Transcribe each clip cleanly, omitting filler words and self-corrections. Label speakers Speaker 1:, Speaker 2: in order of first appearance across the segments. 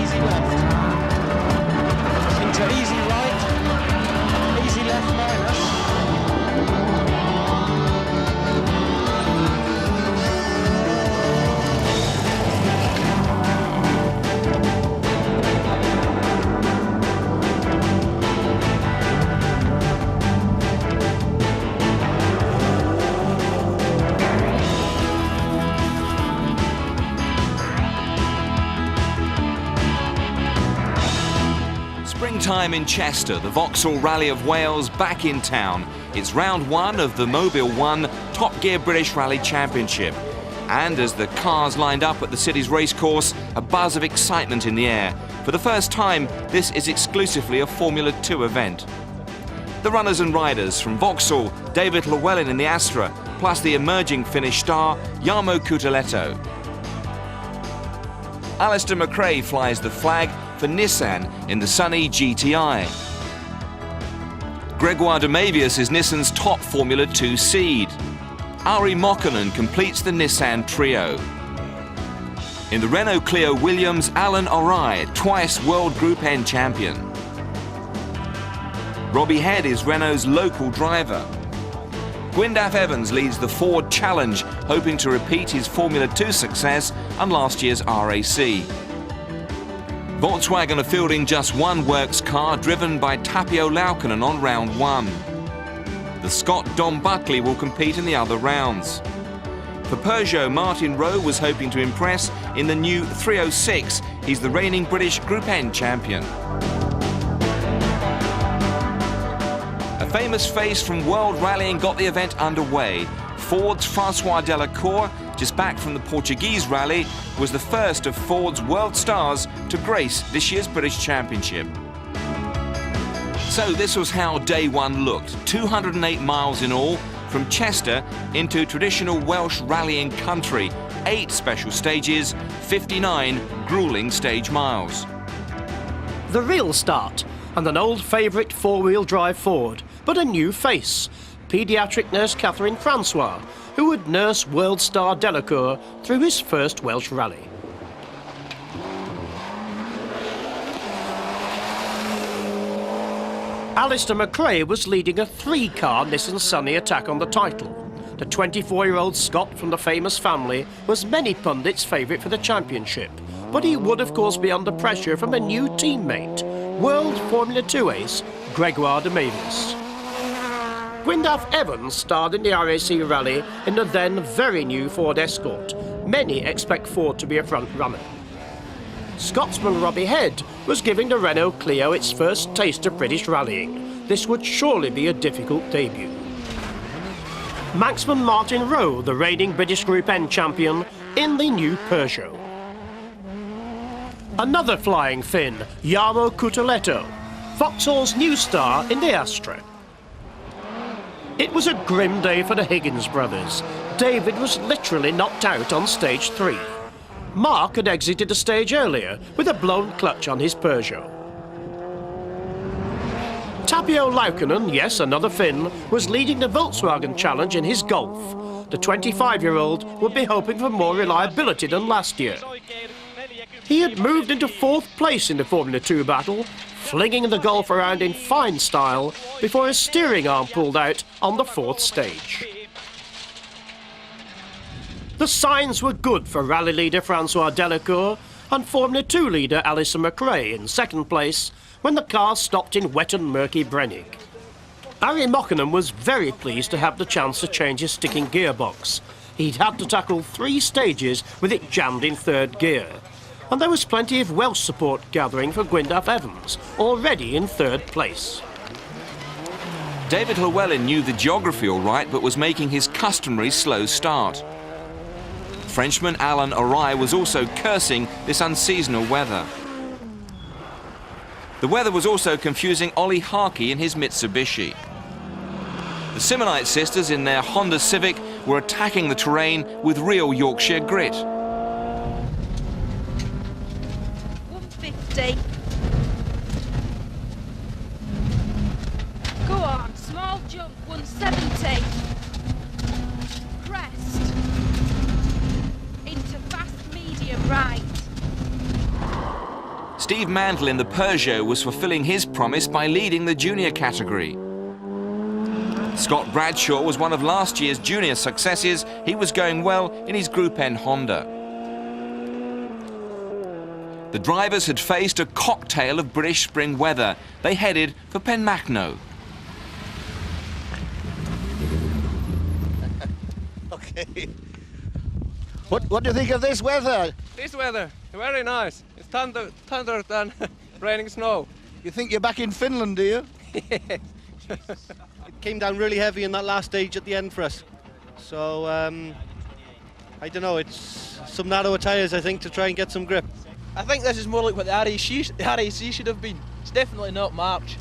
Speaker 1: Easy left. Into easy right. Easy left minus.
Speaker 2: Springtime in Chester, the Vauxhall Rally of Wales back in town. It's round one of the Mobile 1 Top Gear British Rally Championship. And as the cars lined up at the city's racecourse, a buzz of excitement in the air. For the first time, this is exclusively a Formula 2 event. The runners and riders from Vauxhall, David Llewellyn in the Astra, plus the emerging Finnish star, Jarmo Kuuteletto. Alister McRae flies the flag for Nissan in the sunny GTI. Gregoire de Mavius is Nissan's top Formula 2 seed. Ari Mokkonen completes the Nissan trio. In the Renault Clio Williams, Alan O'Reilly, twice World Group N champion. Robbie Head is Renault's local driver. Gwyndaf Evans leads the Ford Challenge, hoping to repeat his Formula 2 success on last year's RAC. Volkswagen are fielding just one works car driven by Tapio Laukkanen on round one. The Scot Dom Buckley will compete in the other rounds. For Peugeot, Martin Rowe was hoping to impress in the new 306. He's the reigning British Group N champion. A famous face from World Rallying got the event underway. Ford's Francois Delacour, just back from the Portuguese rally, was the first of Ford's world stars to grace this year's British Championship. So this was how day one looked. 208 miles in all, from Chester into traditional Welsh rallying country. 8 special stages, 59 gruelling stage miles.
Speaker 3: The real start, and an old favourite four-wheel drive Ford, but a new face. Paediatric nurse Catherine Francois, who would nurse world star Delacour through his first Welsh rally. Alister McRae was leading a 3-car Nissan Sunny attack on the title. The 24-year-old Scot from the famous family was many pundits' favourite for the championship, but he would of course be under pressure from a new teammate, World Formula 2 ace Gregoire de Mavius. Gwyndaf Evans starred in the RAC rally in the then very new Ford Escort. Many expect Ford to be a front runner. Scotsman Robbie Head was giving the Renault Clio its first taste of British rallying. This would surely be a difficult debut. Manxman Martin Rowe, the reigning British Group N champion, in the new Peugeot. Another flying Finn, Jarmo Kuuteletto, Vauxhall's new star in the Astra. It was a grim day for the Higgins brothers. David was literally knocked out on stage 3. Mark had exited the stage earlier with a blown clutch on his Peugeot. Tapio Laukkanen, yes, another Finn, was leading the Volkswagen Challenge in his Golf. The 25-year-old would be hoping for more reliability than last year. He had moved into 4th place in the Formula 2 battle, flinging the Golf around in fine style before his steering arm pulled out on the 4th stage. The signs were good for rally leader Francois Delacour and Formula 2 leader Alister McRae in 2nd place when the car stopped in wet and murky Brennig. Ari Mokkonen was very pleased to have the chance to change his sticking gearbox. He'd had to tackle 3 stages with it jammed in 3rd gear. And there was plenty of Welsh support gathering for Gwyndaf Evans, already in 3rd place.
Speaker 2: David Llewellyn knew the geography all right, but was making his customary slow start. Frenchman Alan O'Reilly was also cursing this unseasonal weather. The weather was also confusing Ollie Harkey in his Mitsubishi. The Simmonite sisters in their Honda Civic were attacking the terrain with real Yorkshire grit.
Speaker 4: 150. Go on, small jump, 170. Crest. Into fast medium right.
Speaker 2: Steve Mantle in the Peugeot was fulfilling his promise by leading the junior category. Scott Bradshaw was one of last year's junior successes. He was going well in his Group N Honda. The drivers had faced a cocktail of British spring weather. They headed for Penmachno.
Speaker 5: Okay. What do you think of this weather?
Speaker 6: This weather, very nice. It's thunder than raining snow.
Speaker 5: You think you're back in Finland, do you?
Speaker 7: It came down really heavy in that last stage at the end for us. So, I don't know, it's some narrower tyres, I think, to try and get some grip.
Speaker 8: I think this is more like what the RAC should have been. It's definitely not March.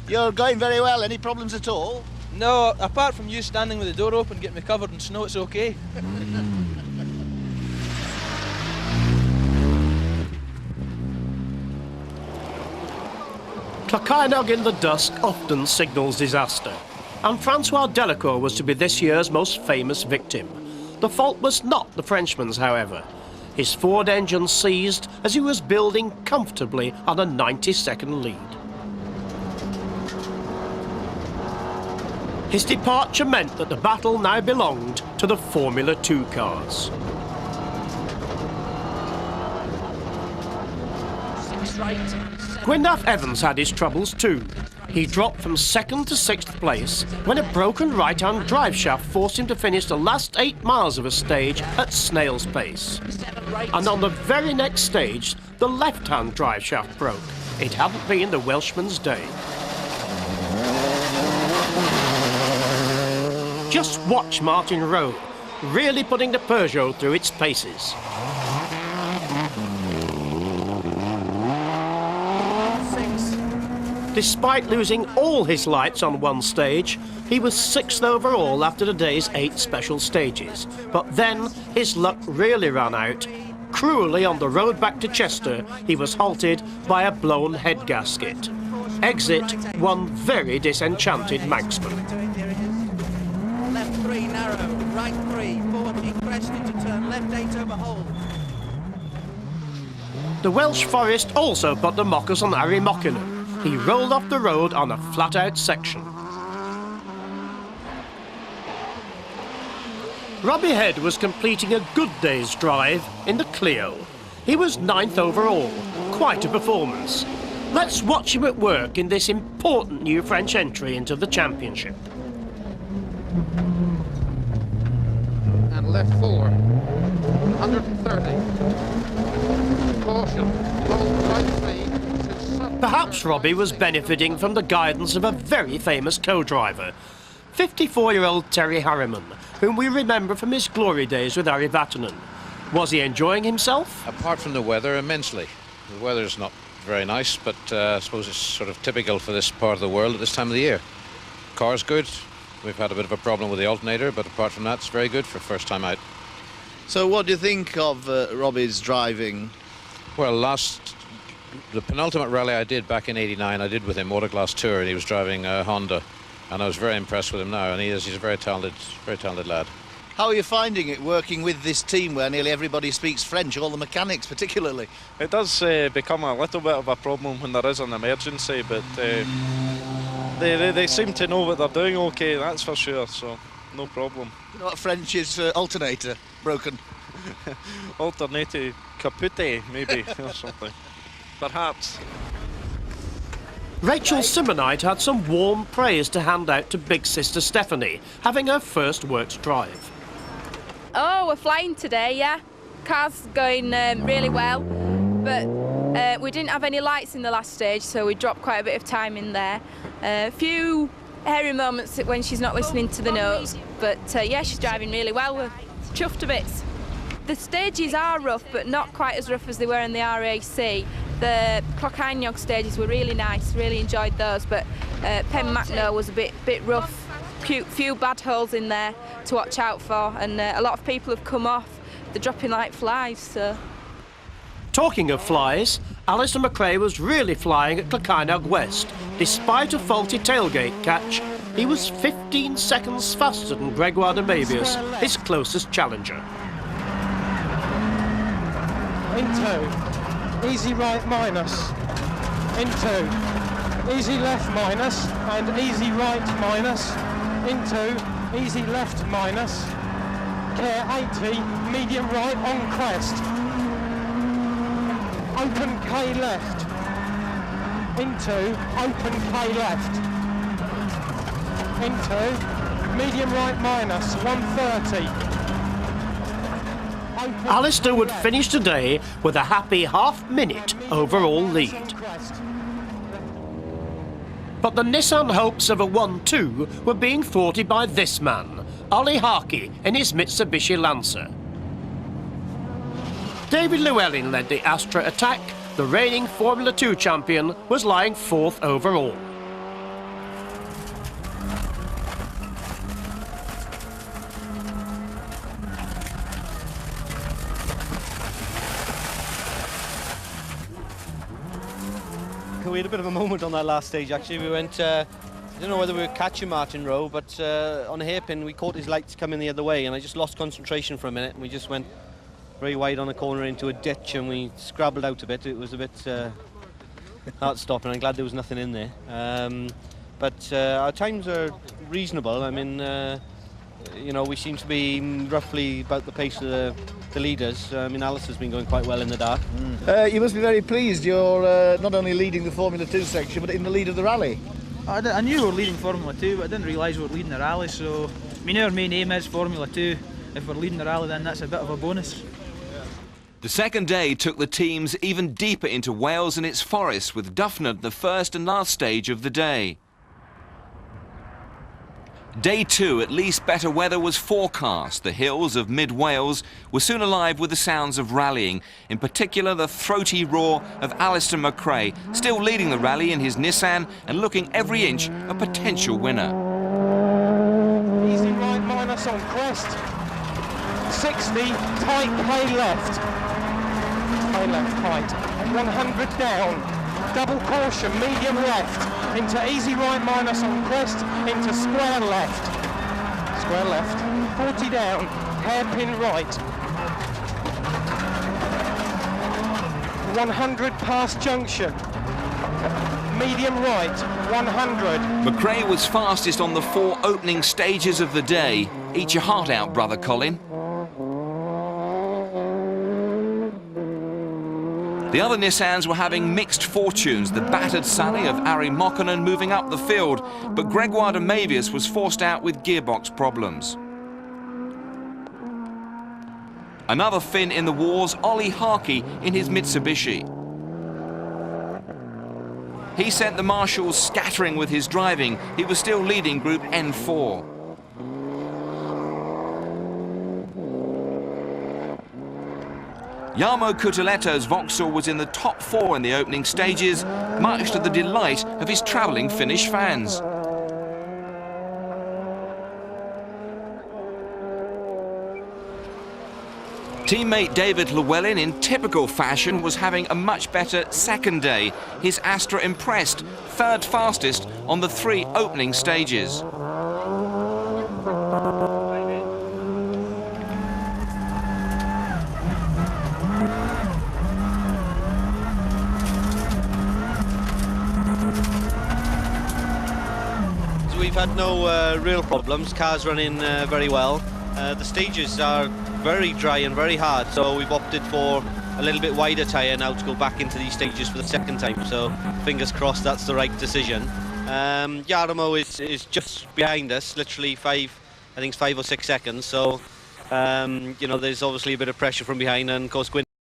Speaker 5: You're going very well. Any problems at all?
Speaker 8: No, apart from you standing with the door open, getting me covered in snow, it's okay.
Speaker 3: Clocainog in the dusk often signals disaster, and Francois Delacour was to be this year's most famous victim. The fault was not the Frenchman's, however. His Ford engine seized as he was building comfortably on a 90-second lead. His departure meant that the battle now belonged to the Formula 2 cars. Gwyndaf Evans had his troubles too. He dropped from 2nd to 6th place when a broken right-hand drive shaft forced him to finish the last 8 miles of a stage at snail's pace. And on the very next stage, the left-hand drive shaft broke. It hadn't been the Welshman's day. Just watch Martin Rowe, really putting the Peugeot through its paces. Despite losing all his lights on one stage, he was 6th overall after the day's 8 special stages. But then his luck really ran out. Cruelly on the road back to Chester, he was halted by a blown head gasket. Exit one very disenchanted Manxman.
Speaker 9: Left 3 narrow, right 3, forward keep crest into turn, left 8 over hole.
Speaker 3: The Welsh Forest also put the mockers on HARRYMAN. He rolled off the road on a flat-out section. Robbie Head was completing a good day's drive in the Clio. He was 9th overall, quite a performance. Let's watch him at work in this important new French entry into the championship.
Speaker 10: And left 4, 130. Caution, hold right 3.
Speaker 3: Perhaps Robbie was benefiting from the guidance of a very famous co-driver, 54-year-old Terry Harriman, whom we remember from his glory days with Harry Vatanen. Was he enjoying himself?
Speaker 11: Apart from the weather, immensely. The weather's not very nice, but I suppose it's sort of typical for this part of the world at this time of the year. Car's good. We've had a bit of a problem with the alternator, but apart from that, it's very good for first time out.
Speaker 5: So what do you think of Robbie's driving?
Speaker 11: Well, the penultimate rally I did back in '89, I did with him Autoglass Tour, and he was driving a Honda, and I was very impressed with him now, and he's a very talented lad.
Speaker 5: How are you finding it working with this team where nearly everybody speaks French, all the mechanics particularly?
Speaker 6: It does become a little bit of a problem when there is an emergency, but they seem to know what they're doing okay, that's for sure, so no problem.
Speaker 5: You know what French is alternator broken?
Speaker 6: Alternative capute, maybe, or something. Perhaps.
Speaker 3: Rachel Simmonite had some warm praise to hand out to big sister Stephanie, having her first works drive.
Speaker 4: Oh, we're flying today, yeah. Car's going really well, but we didn't have any lights in the last stage, so we dropped quite a bit of time in there. A few hairy moments when she's not listening to the notes, but yeah, she's driving really well. We're chuffed to bits. The stages are rough, but not quite as rough as they were in the RAC. The Clocainog stages were really nice, really enjoyed those, but Penmachno was a bit rough. Few bad holes in there to watch out for, and a lot of people have come off. They're dropping like flies, so.
Speaker 3: Talking of flies, Alister McRae was really flying at Clocainog West. Despite a faulty tailgate catch, he was 15 seconds faster than Gregoire de Mabius, his closest challenger.
Speaker 8: Into
Speaker 12: easy right minus, into, easy left minus, and easy right minus, into, easy left minus, care 80, medium right on crest, open K left, into, open K left, into, medium right minus, 130.
Speaker 3: Alister would finish today with a happy half-minute overall lead. But the Nissan hopes of a 1-2 were being thwarted by this man, Ollie Harkey, in his Mitsubishi Lancer. David Llewellyn led the Astra attack. The reigning Formula 2 champion was lying 4th overall.
Speaker 7: We had a bit of a moment on that last stage, actually. We went, I don't know whether we were catching Martin Rowe, but on a hairpin we caught his lights coming the other way, and I just lost concentration for a minute, and we just went very wide on a corner into a ditch, and we scrabbled out a bit. It was a bit hard stopping. I'm glad there was nothing in there. But our times are reasonable. I mean, you know, we seem to be roughly about the pace of the leaders. I mean, Alister's been going quite well in the dark.
Speaker 5: You must be very pleased. You're not only leading the Formula 2 section, but in the lead of the rally.
Speaker 8: I knew we were leading Formula 2, but I didn't realise we were leading the rally, so I mean, our main aim is Formula 2. If we're leading the rally, then that's a bit of a bonus.
Speaker 2: The second day took the teams even deeper into Wales and its forests, with Dyfnod the first and last stage of the day. Day 2, at least better weather was forecast. The hills of mid-Wales were soon alive with the sounds of rallying, in particular the throaty roar of Alister McRae, still leading the rally in his Nissan and looking every inch a potential winner.
Speaker 12: Easy right minus on crest, 60, tight K left, tight, 100 down. Double caution, medium left, into easy right minus on crest, into square left, 40 down, hairpin right, 100 past junction, medium right, 100.
Speaker 2: McRae was fastest on the 4 opening stages of the day. Eat your heart out, brother Colin. The other Nissans were having mixed fortunes, the battered Sunny of Ari Mokkonen moving up the field, but Gregoire de Mavius was forced out with gearbox problems. Another Finn in the wars, Ollie Harkey in his Mitsubishi. He sent the marshals scattering with his driving. He was still leading Group N4. Jarmo Cutuletto's Vauxhall was in the top 4 in the opening stages, much to the delight of his travelling Finnish fans. Teammate David Llewellyn, in typical fashion, was having a much better second day. His Astra impressed, 3rd fastest on the 3 opening stages.
Speaker 7: We've had no real problems. Cars running very well. The stages are very dry and very hard, so we've opted for a little bit wider tyre now to go back into these stages for the second time, so fingers crossed that's the right decision. Jarmo is just behind us, literally 5 or 6 seconds, so you know, there's obviously a bit of pressure from behind, and of course Gwyn